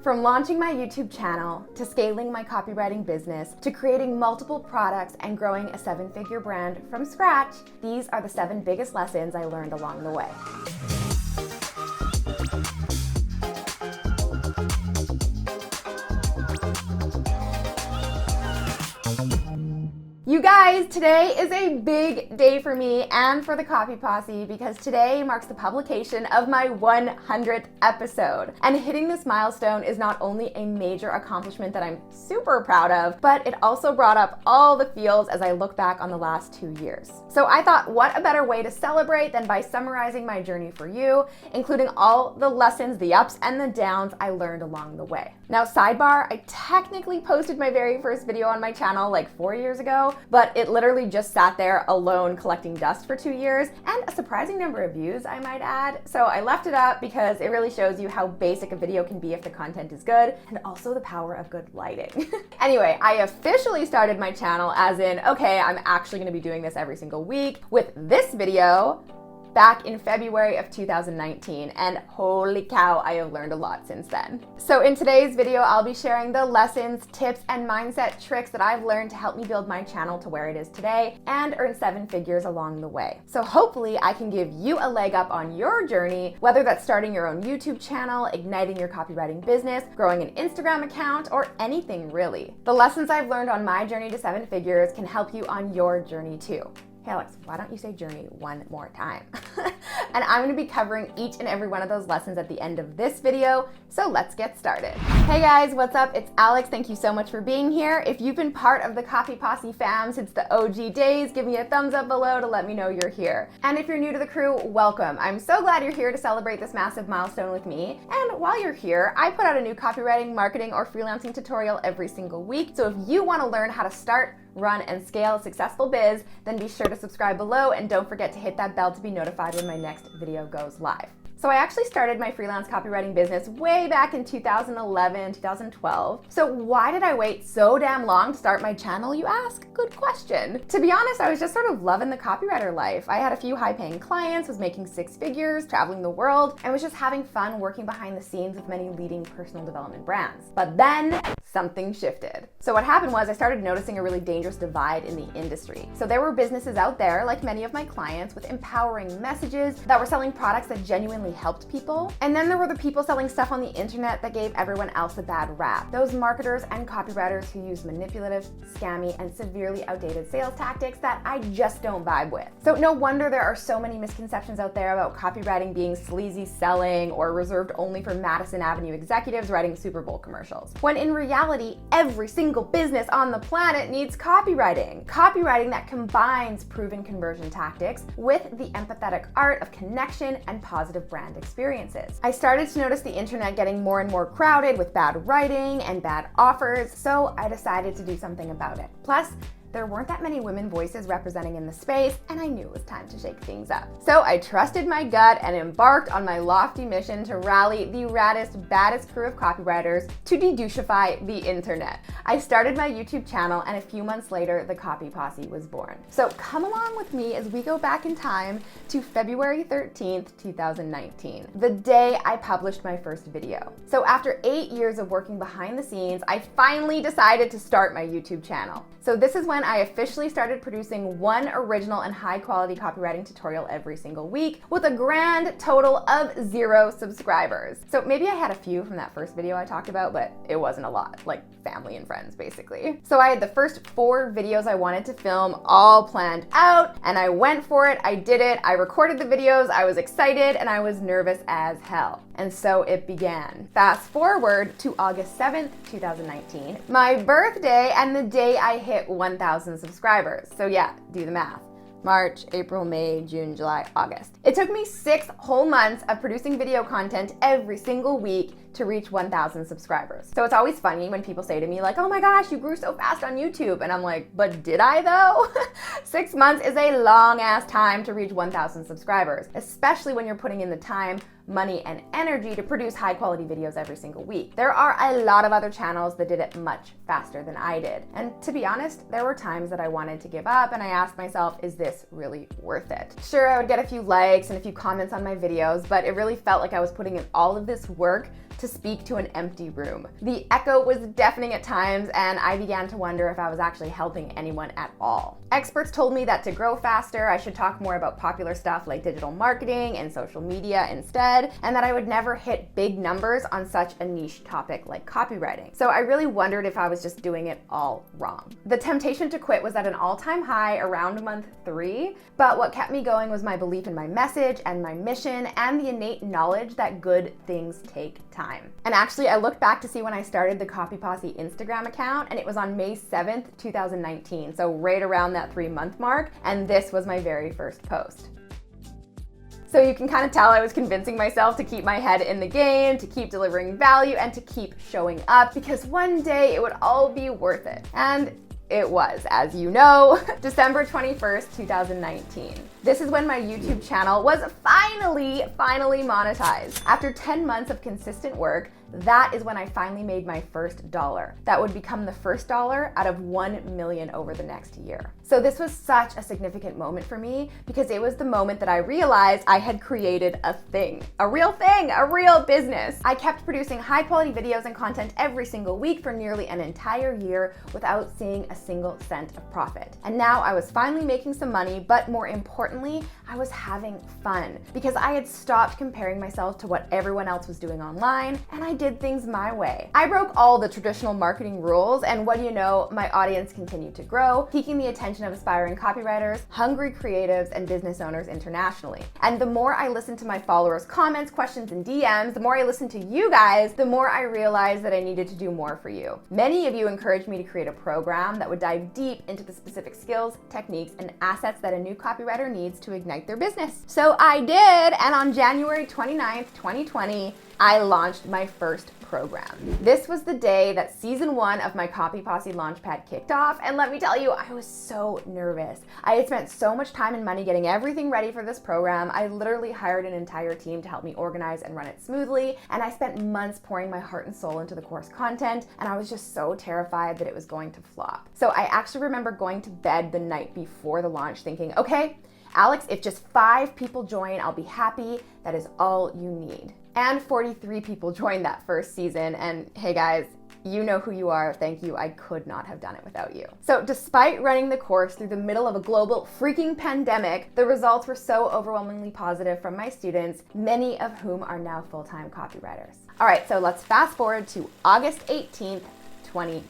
From launching my YouTube channel, to scaling my copywriting business, to creating multiple products and growing a 7-figure brand from scratch, these are the 7 biggest lessons I learned along the way. You guys, today is a big day for me and for the Copy Posse because today marks the publication of my 100th episode. And hitting this milestone is not only a major accomplishment that I'm super proud of, but it also brought up all the feels as I look back on the last 2 years. So I thought, what a better way to celebrate than by summarizing my journey for you, including all the lessons, the ups and the downs I learned along the way. Now, sidebar, I technically posted my very first video on my channel like 4 years ago, but it literally just sat there alone collecting dust for 2 years and a surprising number of views, I might add. So I left it up because it really shows you how basic a video can be if the content is good, and also the power of good lighting. Anyway, I officially started my channel as in, okay, I'm actually gonna be doing this every single week with this video back in February of 2019, and holy cow, I have learned a lot since then. So in today's video, I'll be sharing the lessons, tips, and mindset tricks that I've learned to help me build my channel to where it is today and earn 7 figures along the way. So hopefully I can give you a leg up on your journey, whether that's starting your own YouTube channel, igniting your copywriting business, growing an Instagram account, or anything really. The lessons I've learned on my journey to 7 figures can help you on your journey too. Hey Alex, why don't you say journey one more time? And I'm gonna be covering each and every one of those lessons at the end of this video, so let's get started. Hey guys, what's up? It's Alex. Thank you so much for being here. If you've been part of the Copy Posse fam since the OG days, give me a thumbs up below to let me know you're here. And if you're new to the crew, welcome. I'm so glad you're here to celebrate this massive milestone with me. And while you're here, I put out a new copywriting, marketing, or freelancing tutorial every single week. So if you wanna learn how to start, run, and scale a successful biz, then be sure to subscribe below and don't forget to hit that bell to be notified when my next video goes live. So I actually started my freelance copywriting business way back in 2011, 2012. So why did I wait so damn long to start my channel, you ask? Good question. To be honest, I was just sort of loving the copywriter life. I had a few high-paying clients, was making 6 figures, traveling the world, and was just having fun working behind the scenes with many leading personal development brands. But then something shifted. So what happened was I started noticing a really dangerous divide in the industry. So there were businesses out there, like many of my clients, with empowering messages that were selling products that genuinely helped people. And then there were the people selling stuff on the internet that gave everyone else a bad rap. Those marketers and copywriters who use manipulative, scammy, and severely outdated sales tactics that I just don't vibe with. So no wonder there are so many misconceptions out there about copywriting being sleazy selling or reserved only for Madison Avenue executives writing Super Bowl commercials. When in reality, every single business on the planet needs copywriting. Copywriting that combines proven conversion tactics with the empathetic art of connection and positive brand experiences. I started to notice the internet getting more and more crowded with bad writing and bad offers, so I decided to do something about it. Plus, there weren't that many women voices representing in the space, and I knew it was time to shake things up. So I trusted my gut and embarked on my lofty mission to rally the raddest, baddest crew of copywriters to de-douchify the internet. I started my YouTube channel, and a few months later, the Copy Posse was born. So come along with me as we go back in time to February 13th, 2019, the day I published my first video. So after 8 years of working behind the scenes, I finally decided to start my YouTube channel. So this is when I officially started producing one original and high quality copywriting tutorial every single week with a grand total of 0 subscribers. So maybe I had a few from that first video I talked about, but it wasn't a lot, like family and friends basically. So I had the first 4 videos I wanted to film all planned out, and I went for it, I did it, I recorded the videos, I was excited, and I was nervous as hell. And so it began. Fast forward to August 7th, 2019, my birthday and the day I hit 1,000 subscribers. So yeah, do the math. March, April, May, June, July, August. It took me 6 whole months of producing video content every single week to reach 1,000 subscribers. So it's always funny when people say to me like, oh my gosh, you grew so fast on YouTube. And I'm like, but did I though? 6 months is a long ass time to reach 1,000 subscribers, especially when you're putting in the time, money, and energy to produce high quality videos every single week. There are a lot of other channels that did it much faster than I did. And to be honest, there were times that I wanted to give up and I asked myself, is this really worth it? Sure, I would get a few likes and a few comments on my videos, but it really felt like I was putting in all of this work to speak to an empty room. The echo was deafening at times, and I began to wonder if I was actually helping anyone at all. Experts told me that to grow faster, I should talk more about popular stuff like digital marketing and social media instead, and that I would never hit big numbers on such a niche topic like copywriting. So I really wondered if I was just doing it all wrong. The temptation to quit was at an all-time high around month 3, but what kept me going was my belief in my message and my mission and the innate knowledge that good things take time. And actually, I looked back to see when I started the Copy Posse Instagram account, and it was on May 7th, 2019, so right around that 3-month mark, and this was my very first post. So you can kind of tell I was convincing myself to keep my head in the game, to keep delivering value, and to keep showing up, because one day it would all be worth it. And it was, as you know, December 21st, 2019. This is when my YouTube channel was finally monetized. After 10 months of consistent work, that is when I finally made my first dollar. That would become the first dollar out of 1 million over the next year. So this was such a significant moment for me because it was the moment that I realized I had created a thing, a real business. I kept producing high quality videos and content every single week for nearly an entire year without seeing a single cent of profit. And now I was finally making some money, but more importantly, I was having fun because I had stopped comparing myself to what everyone else was doing online, and I did things my way. I broke all the traditional marketing rules, and what do you know, my audience continued to grow, piquing the attention of aspiring copywriters, hungry creatives, and business owners internationally. And the more I listened to my followers' comments, questions, and DMs, the more I listened to you guys, the more I realized that I needed to do more for you. Many of you encouraged me to create a program that would dive deep into the specific skills, techniques, and assets that a new copywriter needs to ignite their business. So I did, and on January 29th, 2020, I launched my first program. This was the day that season 1 of my Copy Posse Launchpad kicked off, and let me tell you, I was so nervous. I had spent so much time and money getting everything ready for this program. I literally hired an entire team to help me organize and run it smoothly, and I spent months pouring my heart and soul into the course content, and I was just so terrified that it was going to flop. So I actually remember going to bed the night before the launch thinking, okay, Alex, if just 5 people join, I'll be happy. That is all you need. And 43 people joined that first season, and hey guys, you know who you are. Thank you. I could not have done it without you. So despite running the course through the middle of a global freaking pandemic, the results were so overwhelmingly positive from my students, many of whom are now full-time copywriters. All right, so let's fast forward to August 18th, 2020.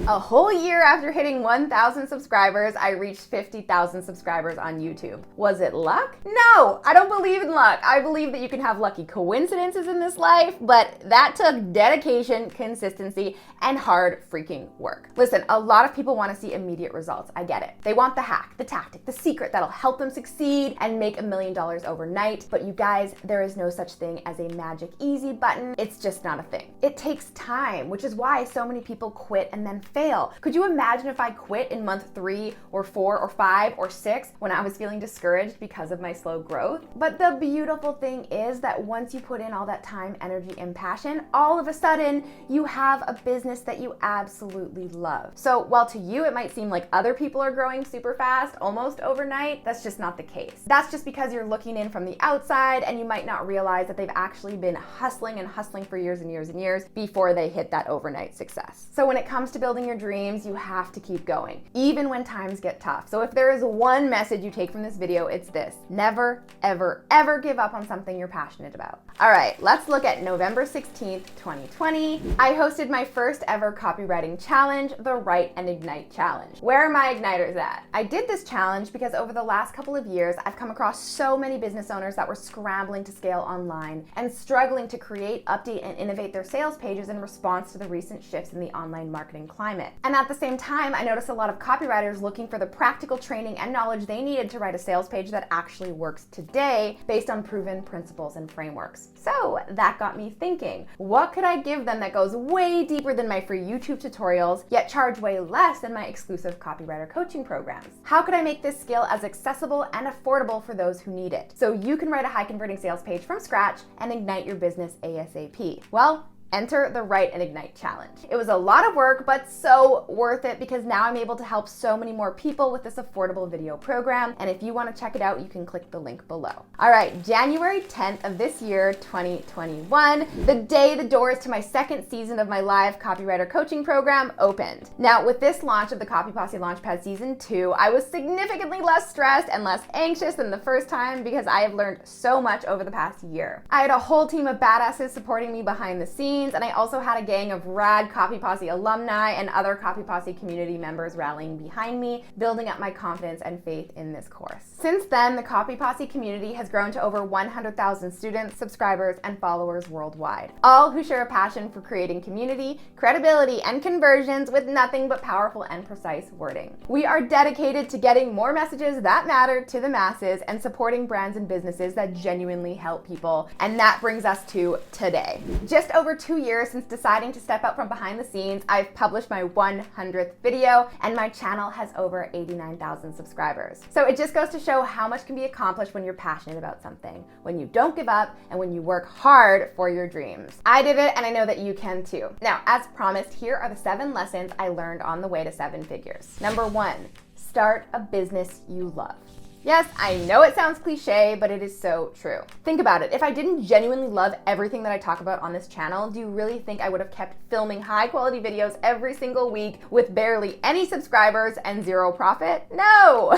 A whole year after hitting 1,000 subscribers, I reached 50,000 subscribers on YouTube. Was it luck? No, I don't believe in luck. I believe that you can have lucky coincidences in this life, but that took dedication, consistency, and hard freaking work. Listen, a lot of people want to see immediate results. I get it. They want the hack, the tactic, the secret that'll help them succeed and make $1 million overnight. But you guys, there is no such thing as a magic easy button. It's just not a thing. It takes time, which is why so many people quit and then fail. Could you imagine if I quit in month 3 or 4 or 5 or 6 when I was feeling discouraged because of my slow growth? But the beautiful thing is that once you put in all that time, energy, and passion, all of a sudden you have a business that you absolutely love. So while to you it might seem like other people are growing super fast, almost overnight, that's just not the case. That's just because you're looking in from the outside and you might not realize that they've actually been hustling for years and years and years before they hit that overnight success. So when it comes to building your dreams, you have to keep going, even when times get tough. So if there is one message you take from this video, it's this: never, ever, ever give up on something you're passionate about. All right, let's look at November 16th, 2020. I hosted my first ever copywriting challenge, the Write and Ignite Challenge. Where are my igniters at? I did this challenge because over the last couple of years, I've come across so many business owners that were scrambling to scale online and struggling to create, update, and innovate their sales pages in response to the recent shifts in the online marketing climate. And at the same time, I noticed a lot of copywriters looking for the practical training and knowledge they needed to write a sales page that actually works today based on proven principles and frameworks. So that got me thinking, what could I give them that goes way deeper than my free YouTube tutorials, yet charge way less than my exclusive copywriter coaching programs? How could I make this skill as accessible and affordable for those who need it, so you can write a high converting sales page from scratch and ignite your business ASAP? Well, Enter the Write and Ignite Challenge. It was a lot of work, but so worth it because now I'm able to help so many more people with this affordable video program. And if you want to check it out, you can click the link below. All right, January 10th of this year, 2021, the day the doors to my second season of my live copywriter coaching program opened. Now, with this launch of the Copy Posse Launchpad Season 2, I was significantly less stressed and less anxious than the first time because I have learned so much over the past year. I had a whole team of badasses supporting me behind the scenes, and I also had a gang of rad Copy Posse alumni and other Copy Posse community members rallying behind me, building up my confidence and faith in this course. Since then, the Copy Posse community has grown to over 100,000 students, subscribers, and followers worldwide, all who share a passion for creating community, credibility, and conversions with nothing but powerful and precise wording. We are dedicated to getting more messages that matter to the masses and supporting brands and businesses that genuinely help people, and that brings us to today. Just over 2 years since deciding to step out from behind the scenes, I've published my 100th video, and my channel has over 89,000 subscribers. So it just goes to show how much can be accomplished when you're passionate about something, when you don't give up, and when you work hard for your dreams. I did it, and I know that you can too. Now, as promised, here are the 7 lessons I learned on the way to 7 figures. Number 1, start a business you love. Yes, I know it sounds cliche, but it is so true. Think about it. If I didn't genuinely love everything that I talk about on this channel, do you really think I would have kept filming high quality videos every single week with barely any subscribers and 0 profit? No!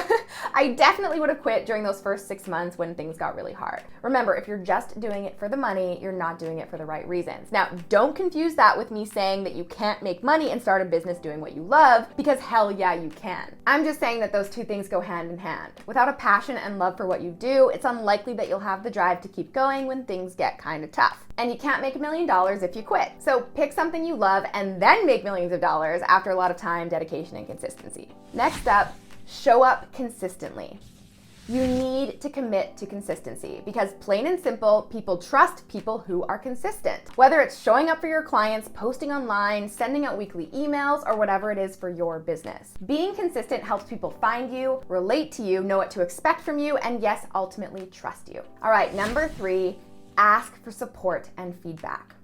I definitely would have quit during those first 6 months when things got really hard. Remember, if you're just doing it for the money, you're not doing it for the right reasons. Now, don't confuse that with me saying that you can't make money and start a business doing what you love, because hell yeah, you can. I'm just saying that those two things go hand in hand. Without a passion and love for what you do, it's unlikely that you'll have the drive to keep going when things get kind of tough. And you can't make $1 million if you quit. So pick something you love and then make millions of dollars after a lot of time, dedication, and consistency. Next up, show up consistently. You need to commit to consistency because plain and simple, people trust people who are consistent. Whether it's showing up for your clients, posting online, sending out weekly emails, or whatever it is for your business. Being consistent helps people find you, relate to you, know what to expect from you, and yes, ultimately trust you. All right, number 3, ask for support and feedback.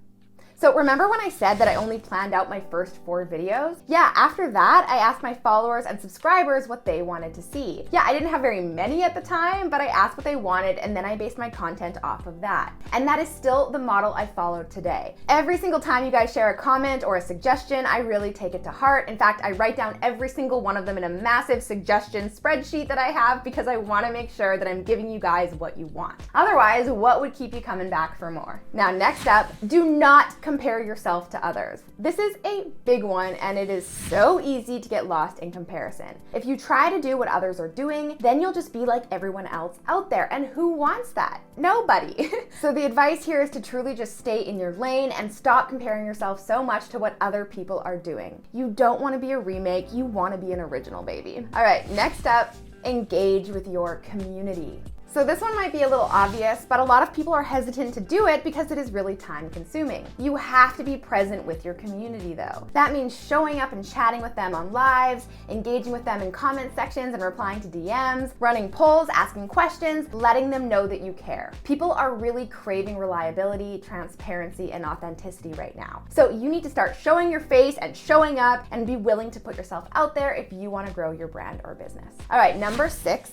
So remember when I said that I only planned out my first 4 videos? Yeah, after that, I asked my followers and subscribers what they wanted to see. Yeah, I didn't have very many at the time, but I asked what they wanted and then I based my content off of that. And that is still the model I follow today. Every single time you guys share a comment or a suggestion, I really take it to heart. In fact, I write down every single one of them in a massive suggestion spreadsheet that I have because I want to make sure that I'm giving you guys what you want. Otherwise, what would keep you coming back for more? Now, next up, do not compare yourself to others. This is a big one, and it is so easy to get lost in comparison. If you try to do what others are doing, then you'll just be like everyone else out there, and who wants that? Nobody. So the advice here is to truly just stay in your lane and stop comparing yourself so much to what other people are doing. You don't want to be a remake, you want to be an original, baby. All right, next up, engage with your community. So this one might be a little obvious, but a lot of people are hesitant to do it because it is really time consuming. You have to be present with your community though. That means showing up and chatting with them on lives, engaging with them in comment sections and replying to DMs, running polls, asking questions, letting them know that you care. People are really craving reliability, transparency, and authenticity right now. So you need to start showing your face and showing up and be willing to put yourself out there if you want to grow your brand or business. All right, number 6.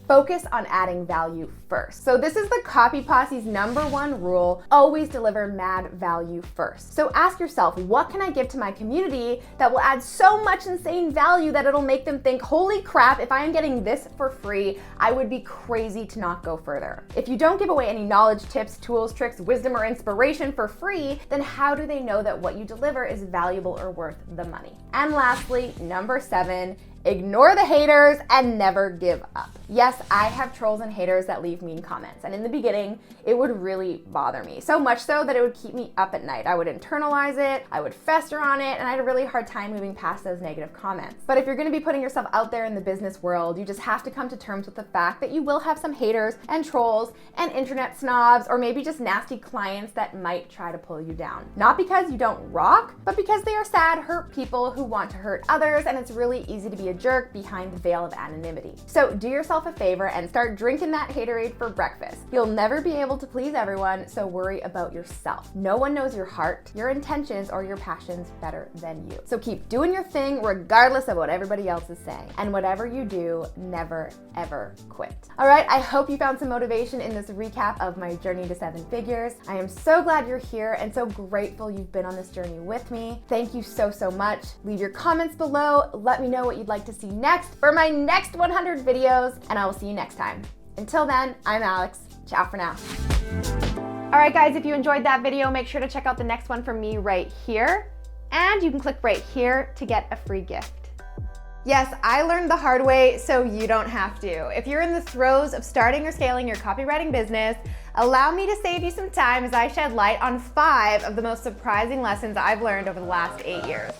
Focus on adding value first. So this is the Copy Posse's #1 rule, always deliver mad value first. So ask yourself, what can I give to my community that will add so much insane value that it'll make them think, holy crap, if I am getting this for free, I would be crazy to not go further. If you don't give away any knowledge, tips, tools, tricks, wisdom, or inspiration for free, then how do they know that what you deliver is valuable or worth the money? And lastly, number 7, ignore the haters and never give up. Yes, I have trolls and haters that leave mean comments, and in the beginning, it would really bother me. So much so that it would keep me up at night. I would internalize it, I would fester on it, and I had a really hard time moving past those negative comments. But if you're gonna be putting yourself out there in the business world, you just have to come to terms with the fact that you will have some haters and trolls and internet snobs, or maybe just nasty clients that might try to pull you down. Not because you don't rock, but because they are sad, hurt people who want to hurt others, and it's really easy to be be a jerk behind the veil of anonymity. So do yourself a favor and start drinking that haterade for breakfast. You'll never be able to please everyone, so worry about yourself. No one knows your heart, your intentions, or your passions better than you. So keep doing your thing regardless of what everybody else is saying. And whatever you do, never, ever quit. All right, I hope you found some motivation in this recap of my journey to 7 figures. I am so glad you're here and so grateful you've been on this journey with me. Thank you so, so much. Leave your comments below. Let me know what you'd like to see next for my next 100 videos, and I will see you next time. Until then, I'm Alex. Ciao for now. All right, guys, if you enjoyed that video, make sure to check out the next one from me right here. And you can click right here to get a free gift. Yes, I learned the hard way, so you don't have to. If you're in the throes of starting or scaling your copywriting business, allow me to save you some time as I shed light on 5 of the most surprising lessons I've learned over the last 8 years.